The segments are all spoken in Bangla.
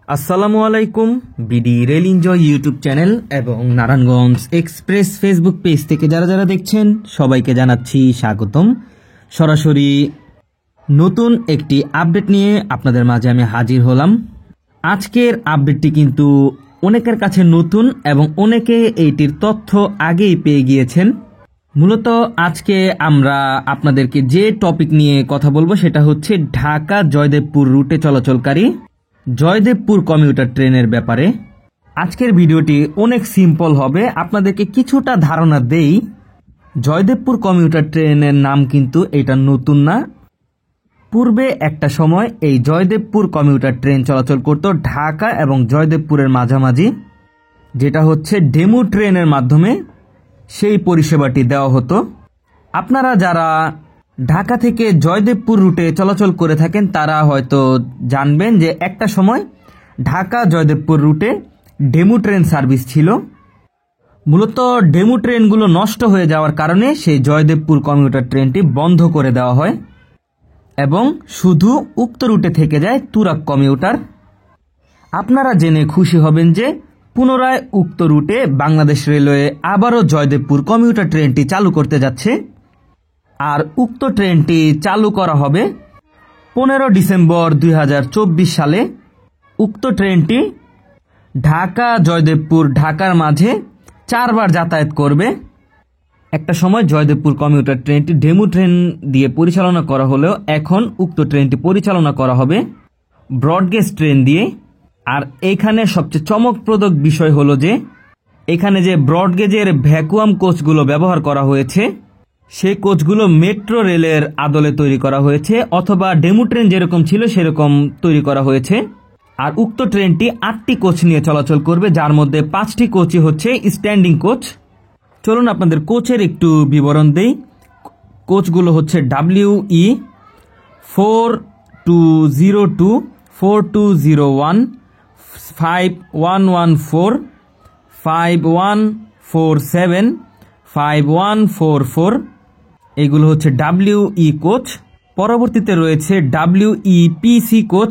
আসসালামু আলাইকুম। BD rail enjoy YouTube channel এবং নারায়ণগঞ্জ এক্সপ্রেস ফেসবুক পেজ থেকে যারা যারা দেখছেন সবাইকে জানাচ্ছি স্বাগতম। সরাসরি নতুন একটি আপডেট নিয়ে আপনাদের মাঝে আমি হাজির হলাম। আজকের আপডেটটি কিন্তু অনেকের কাছে নতুন এবং অনেকে এইটির তথ্য আগেই পেয়ে গিয়েছেন। মূলত আজকে আমরা আপনাদেরকে যে টপিক নিয়ে কথা বলবো সেটা হচ্ছে ঢাকা জয়দেবপুর রুটে চলাচলকারী জয়দেবপুর কমিউটার ট্রেনের ব্যাপারে। আজকের ভিডিওটি অনেক সিম্পল হবে, আপনাদেরকে কিছুটা ধারণা দেই। জয়দেবপুর কমিউটার ট্রেনের নাম কিন্তু এটা নতুন না। পূর্বে একটা সময় এই জয়দেবপুর কমিউটার ট্রেন চলাচল করত ঢাকা এবং জয়দেবপুরের মাঝামাঝি, যেটা হচ্ছে ডেমু ট্রেনের মাধ্যমে সেই পরিষেবাটি দেওয়া হতো। আপনারা যারা ঢাকা থেকে জয়দেবপুর রুটে চলাচল করে থাকেন তারা হয়তো জানবেন যে একটা সময় ঢাকা জয়দেবপুর রুটে ডেমু ট্রেন সার্ভিস ছিল। মূলত ডেমু ট্রেনগুলো নষ্ট হয়ে যাওয়ার কারণে সেই জয়দেবপুর কমিউটার ট্রেনটি বন্ধ করে দেওয়া হয় এবং শুধু উক্ত রুটে থেকে যায় তুরাগ কমিউটার। আপনারা জেনে খুশি হবেন যে পুনরায় উক্ত রুটে বাংলাদেশ রেলওয়ে আবারও জয়দেবপুর কমিউটার ট্রেনটি চালু করতে যাচ্ছে। আর উক্ত ট্রেনটি চালু করা হবে 15 ডিসেম্বর 2024 সালে। উক্ত ট্রেনটি ঢাকা জয়দেবপুর ঢাকার মাঝে 4 বার যাতায়াত করবে। একটা সময় জয়দেবপুর কমিউটার ট্রেনটি ডেমু ট্রেন দিয়ে পরিচালনা করা হলেও এখন উক্ত ট্রেনটি পরিচালনা করা হবে ব্রডগেজ ট্রেন দিয়ে। আর এখানে সবচেয়ে চমকপ্রদ বিষয় হলো যে এখানে যে ব্রডগেজের ভ্যাকুয়াম কোচগুলো ব্যবহার করা হয়েছে সেই কোচগুলো মেট্রো রেলের আদলে তৈরি করা হয়েছে, অথবা ডেমু ট্রেন যেরকম ছিল সেরকম তৈরি করা হয়েছে। আর উক্ত ট্রেনটি 8টি কোচ নিয়ে চলাচল করবে, যার মধ্যে 5টি কোচই হচ্ছে স্ট্যান্ডিং কোচ। চলুন আপনাদের কোচের একটু বিবরণ দেই। কোচগুলো হচ্ছে WE 4202, 4201, 5114, 5147, 5144, এগুলো হচ্ছে WE কোচ। পরবর্তীতে রয়েছে WEPC কোচ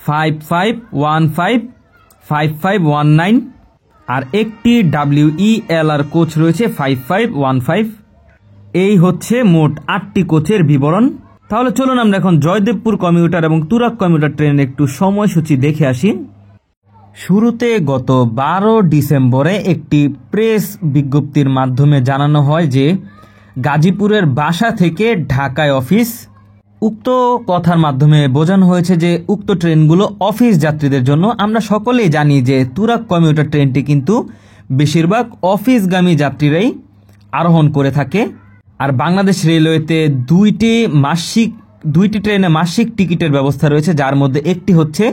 5515, 5519, আর একটি WELR কোচ রয়েছে 5515। এই হচ্ছে মোট 8টি কোচের বিবরণ। তাহলে চলুন আমরা এখন জয়দেবপুর কমিউটার এবং তুরাগ কমিউটার ট্রেনের একটু সময়সূচি দেখে আসি। শুরুতে গত 12 ডিসেম্বরে একটি প্রেস বিজ্ঞপ্তির মাধ্যমে জানানো হয় যে গাজীপুরের বাসা থেকে ঢাকায় অফিস। উক্ত কথার মাধ্যমে বোঝানো হয়েছে যে উক্ত ট্রেনগুলো অফিস যাত্রীদের জন্য। আমরা সকলেই জানি যে তুরাগ কমিউটার ট্রেনটি কিন্তু বেশিরভাগ অফিসগামী যাত্রীরাই আরোহণ করে থাকে। আর বাংলাদেশ রেলওয়েতে দুইটি ট্রেনে মাসিক টিকিটের ব্যবস্থা রয়েছে, যার মধ্যে একটি হচ্ছে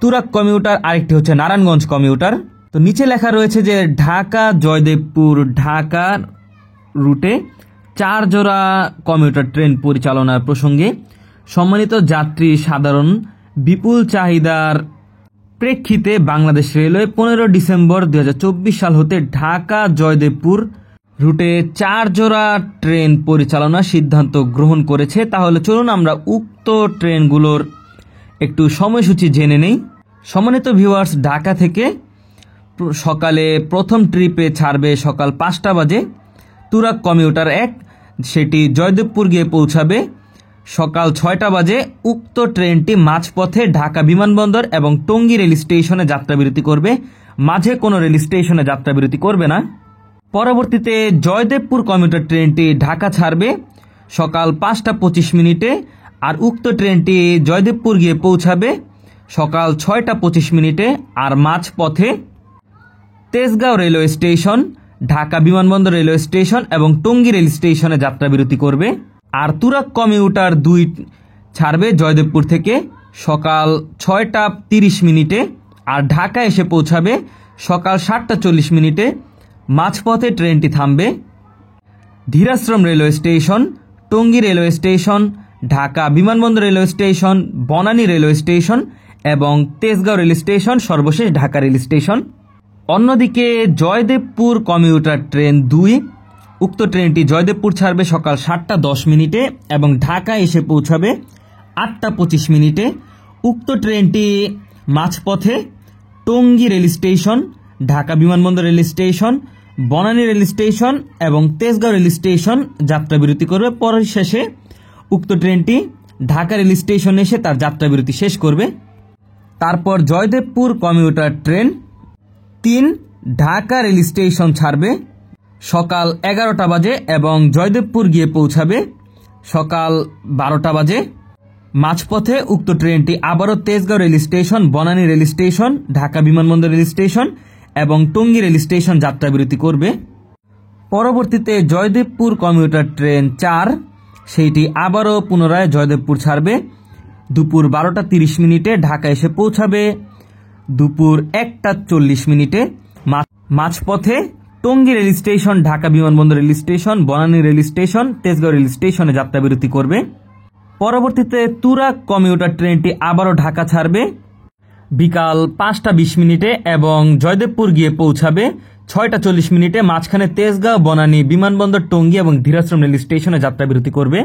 তুরাগ কমিউটার, আরেকটি হচ্ছে নারায়ণগঞ্জ কমিউটার। তো নিচে লেখা রয়েছে যে ঢাকা জয়দেবপুর ঢাকা রুটে 4 জোড়া কমিউটার ট্রেন পরিচালনার প্রসঙ্গে সম্মানিত যাত্রী সাধারণ বিপুল চাহিদার প্রেক্ষিতে বাংলাদেশ রেলওয়ে 15 ডিসেম্বর 2024 সাল হতে ঢাকা জয়দেবপুর রুটে 4 জোড়া ট্রেন পরিচালনার সিদ্ধান্ত গ্রহণ করেছে। তাহলে চলুন আমরা উক্ত ট্রেনগুলোর একটু সময়সূচি জেনে নেই। সম্মানিত ভিউয়ার্স, ঢাকা থেকে সকালে প্রথম ট্রিপে ছাড়বে সকাল 5টা বাজে তুরাগ কমিউটার 1, সেটি জয়দেবপুর গিয়ে পৌঁছাবে সকাল 6টা বাজে। উক্ত ট্রেনটি মাঝপথে ঢাকা বিমানবন্দর এবং টঙ্গী রেল স্টেশনে যাত্রাবিরতি করবে, মাঝে কোনো রেল স্টেশনে যাত্রাবিরতি করবে না। পরবর্তীতে জয়দেবপুর কমিউটার ট্রেনটি ঢাকা ছাড়বে সকাল 5টা 25 মিনিটে, আর উক্ত ট্রেনটি জয়দেবপুর গিয়ে পৌঁছাবে সকাল 6টা 25 মিনিটে। আর মাঝপথে তেজগাঁও রেলওয়ে স্টেশন, ঢাকা বিমানবন্দর রেলওয়ে স্টেশন এবং টঙ্গী রেল স্টেশনে যাত্রাবিরতি করবে। আর তুরাগ কমিউটার 2 ছাড়বে জয়দেবপুর থেকে সকাল 6টা 30 মিনিটে, আর ঢাকা এসে পৌঁছাবে সকাল 7টা 40 মিনিটে। মাঝপথে ট্রেনটি থামবে Dhirashram railway station, Tongi railway station, Dhaka বিমানবন্দর railway station, Banani railway station এবং তেজগাঁও রেল স্টেশন, সর্বশেষ ঢাকা রেল স্টেশন। অন্যদিকে জয়দেবপুর কমিউটার ট্রেন 2, উক্ত ট্রেনটি জয়দেবপুর ছাড়বে সকাল 7টা 10 মিনিটে এবং ঢাকা এসে পৌঁছাবে 8টা 25 মিনিটে। উক্ত ট্রেনটি মাঝপথে টঙ্গী রেল স্টেশন, ঢাকা বিমানবন্দর rail station, Banani rail station এবং তেজগাঁও রেল স্টেশন যাত্রাবিরতি করবে। পরের শেষে উক্ত ট্রেনটি ঢাকা রেল স্টেশনে এসে তার যাত্রাবিরতি শেষ করবে। তারপর Joydebpur commuter train 3 Dhaka rail station ছাড়বে সকাল 11টা বাজে এবং জয়দেবপুর গিয়ে পৌঁছাবে সকাল 12টা বাজে। মাঝপথে উক্ত ট্রেনটি আবারও Tejgaon rail station, Banani rail station, Dhaka বিমানবন্দর রেল স্টেশন এবং টঙ্গী রেল স্টেশন যাত্রাবিরতি করবে। পরবর্তীতে জয়দেবপুর কমিউটার ট্রেন 4 সেইটি আবারও পুনরায় জয়দেবপুর ছাড়বে দুপুর 12টা 30 মিনিটে, ঢাকা এসে পৌঁছাবে দুপুর 1টা 40 মিনিটে। মাঝপথে টঙ্গী রেল স্টেশন, ঢাকা বিমানবন্দর rail station, Banani rail station, Tejgaon rail স্টেশনে যাত্রাবিরতি করবে। পরবর্তীতে তুরাগ কমিউটার ট্রেনটি আবারও ঢাকা ছাড়বে বিকাল 5টা 20 মিনিটে এবং জয়দেবপুর গিয়ে পৌঁছাবে 6টা 40 মিনিটে। মাঝখানে তেজগাঁও, বনানী, বিমানবন্দর, টঙ্গী এবং ধীরাশ্রম রেল স্টেশনে যাত্রাবিরতি করবে।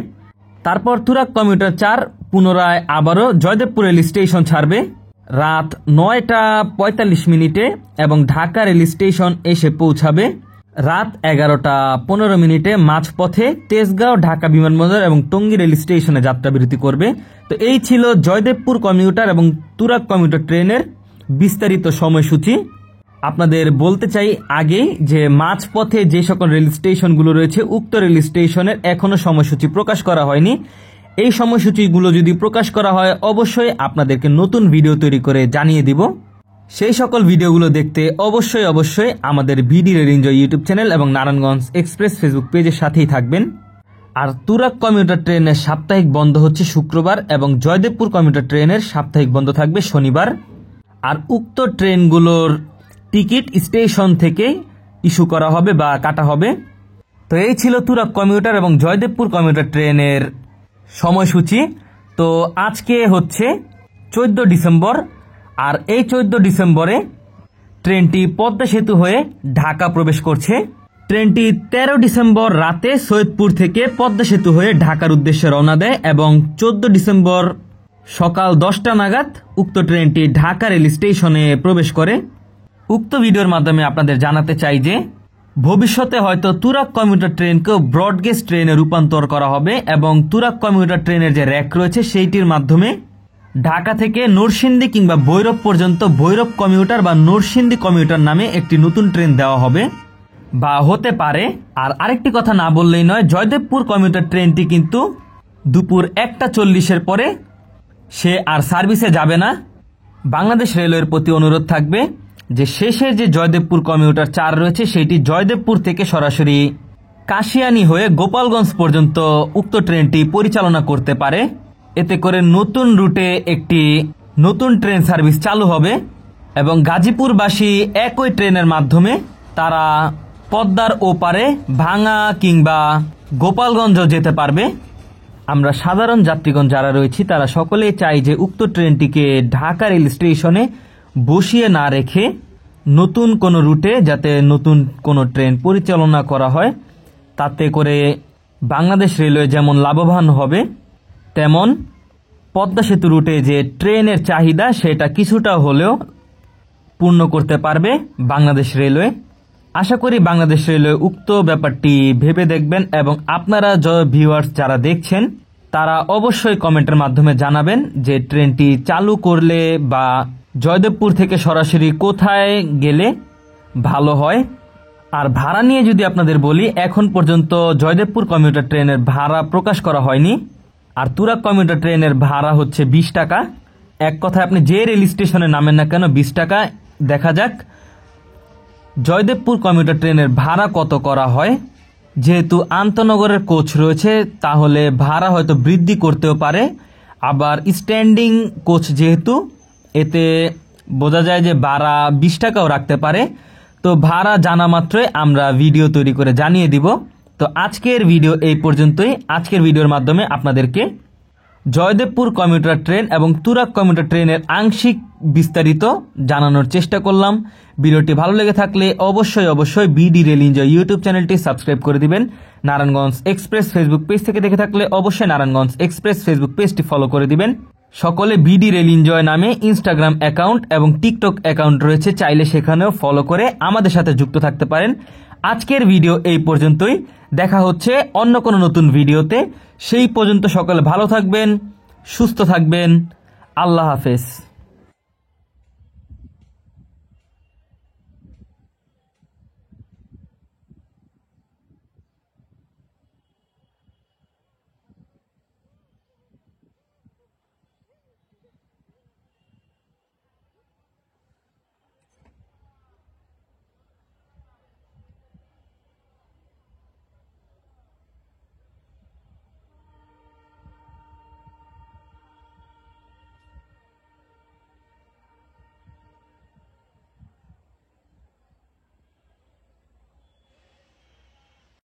তারপর তুরাগ কমিউটার 4 পুনরায় আবারও জয়দেবপুর রেল স্টেশন ছাড়বে রাত 9টা 45 মিনিটে এবং ঢাকা রেল স্টেশন এসে পৌঁছাবে রাত 11টা 15 মিনিটে। মাঝপথে তেজগাঁও, ঢাকা বিমানবন্দর এবং টঙ্গী রেল স্টেশনে যাত্রাবিরতি করবে। তো এই ছিল জয়দেবপুর কমিউটার এবং তুরাগ কমিউটার ট্রেনের বিস্তারিত সময়সূচি। আপনাদের বলতে চাই আগেই যে মাঝপথে যে সকল রেল স্টেশনগুলো রয়েছে উক্ত রেল স্টেশনের এখনো সময়সূচি প্রকাশ করা হয়নি। এই সময়সূচিগুলো যদি প্রকাশ করা হয় অবশ্যই আপনাদেরকে নতুন ভিডিও তৈরি করে জানিয়ে দিব। সেই সকল ভিডিওগুলো দেখতে অবশ্যই আমাদের BD rail enjoy YouTube channel এবং নারায়ণগঞ্জ এক্সপ্রেস ফেসবুক পেজের সাথেই থাকবেন। আর তুরাগ কমিউটার ট্রেনের সাপ্তাহিক বন্ধ হচ্ছে শুক্রবার এবং জয়দেবপুর কমিউটার ট্রেনের সাপ্তাহিক বন্ধ থাকবে শনিবার। আর উক্ত ট্রেনগুলোর টিকিট স্টেশন থেকে ইস্যু করা হবে বা কাটা হবে। তো এই ছিল তুরাগ কমিউটার এবং জয়দেবপুর কমিউটার ট্রেনের সময়সূচি। তো আজকে হচ্ছে 14 ডিসেম্বর আর এই 14 ডিসেম্বরে ট্রেনটি পদ্মা সেতু হয়ে ঢাকা প্রবেশ করছে। ট্রেনটি 13 ডিসেম্বর রাতে সৈয়দপুর থেকে পদ্মা সেতু হয়ে ঢাকার উদ্দেশ্যে রওনা দেয় এবং 14 ডিসেম্বর সকাল 10টা নাগাদ উক্ত ট্রেনটি ঢাকা রেল স্টেশনে প্রবেশ করে। উক্ত ভিডিওর মাধ্যমে আপনাদের জানাতে চাই যে ভবিষ্যতে হয়তো তুরাগ কমিউটার ট্রেনকেও ব্রডগেজ ট্রেনে রূপান্তর করা হবে এবং তুরাগ কমিউটার ট্রেনের যে র্যাক রয়েছে সেইটির মাধ্যমে ঢাকা থেকে নরসিংদী কিংবা ভৈরব পর্যন্ত ভৈরব কমিউটার বা নরসিংদী কমিউটার নামে একটি নতুন ট্রেন দেওয়া হবে বা হতে পারে। আর আরেকটি কথা না বললেই নয়, জয়দেবপুর কমিউটার ট্রেনটি কিন্তু দুপুর 1টা 40-এর পরে সে আর সার্ভিসে যাবে না। বাংলাদেশ রেলওয়ের প্রতি অনুরোধ থাকবে যে শেষে যে জয়দেবপুর কমিউটার 4 রয়েছে সেটি জয়দেবপুর থেকে সরাসরি কাশিয়ানী হয়ে গোপালগঞ্জ পর্যন্ত উক্ত ট্রেনটি পরিচালনা করতে পারে। এতে করে নতুন রুটে একটি নতুন ট্রেন সার্ভিস চালু হবে এবং গাজীপুরবাসী একই ট্রেনের মাধ্যমে তারা পদ্মার ওপারে ভাঙা কিংবা গোপালগঞ্জও যেতে পারবে। আমরা সাধারণ যাত্রীগণ যারা রয়েছি তারা সকলেই চাই যে উক্ত ট্রেনটিকে ঢাকা রেল স্টেশনে বসিয়ে না রেখে নতুন কোনো রুটে যাতে নতুন কোনো ট্রেন পরিচালনা করা হয়, তাতে করে বাংলাদেশ রেলওয়ে যেমন লাভবান হবে তেমন পদ্মা সেতু রুটে যে ট্রেনের চাহিদা সেটা কিছুটা হলেও পূর্ণ করতে পারবে বাংলাদেশ রেলওয়ে। আশা করি বাংলাদেশ রেলওয়ে উক্ত ব্যাপারটি ভেবে দেখবেন এবং আপনারা ভিউয়ার্স যারা দেখছেন তারা অবশ্যই কমেন্টের মাধ্যমে জানাবেন যে ট্রেনটি চালু করলে বা জয়দেবপুর থেকে সরাসরি কোথায় গেলে ভালো হয়। আর ভাড়া নিয়ে যদি আপনাদের বলি, এখন পর্যন্ত জয়দেবপুর কমিউটার ট্রেনের ভাড়া প্রকাশ করা হয়নি আর তুরাগ কমিউটার ট্রেনের ভাড়া হচ্ছে 20 টাকা। এক কথায় আপনি যে রেল স্টেশনে নামেন না কেন 20 টাকা। দেখা যাক জয়দেবপুর কমিউটার ট্রেনের ভাড়া কত করা হয়। যেহেতু আন্তনগরের কোচ রয়েছে তাহলে ভাড়া হয়তো বৃদ্ধি করতেও পারে, আবার স্ট্যান্ডিং কোচ যেহেতু এতে বোঝা যায় যে ভাড়া 20 টাকাও রাখতে পারে। তো ভাড়া জানা মাত্রই আমরা ভিডিও তৈরি করে জানিয়ে দিব। তো আজকের ভিডিও এই পর্যন্তই। আজকের ভিডিওর মাধ্যমে আপনাদেরকে জয়দেবপুর কমিউটার ট্রেন এবং তুরাগ কমিউটার ট্রেনের আংশিক বিস্তারিত জানানোর চেষ্টা করলাম। ভিডিওটি ভালো লেগে থাকলে অবশ্যই বিডি রেল এনজয় ইউটিউব চ্যানেলটি সাবস্ক্রাইব করে দিবেন। নারায়ণগঞ্জ এক্সপ্রেস ফেসবুক পেজ থেকে দেখে থাকলে অবশ্যই নারায়ণগঞ্জ এক্সপ্রেস ফেসবুক পেজটি ফলো করে দিবেন। সকলে বিডি রেল এনজয় নামে ইনস্টাগ্রাম অ্যাকাউন্ট এবং টিকটক অ্যাকাউন্ট রয়েছে, চাইলে সেখানেও ফলো করে আমাদের সাথে যুক্ত থাকতে পারেন। আজকের ভিডিও এই পর্যন্তই, দেখা হচ্ছে অন্য কোনো নতুন ভিডিওতে। সেই পর্যন্ত সকলে ভালো থাকবেন, সুস্থ থাকবেন। আল্লাহ হাফেজ।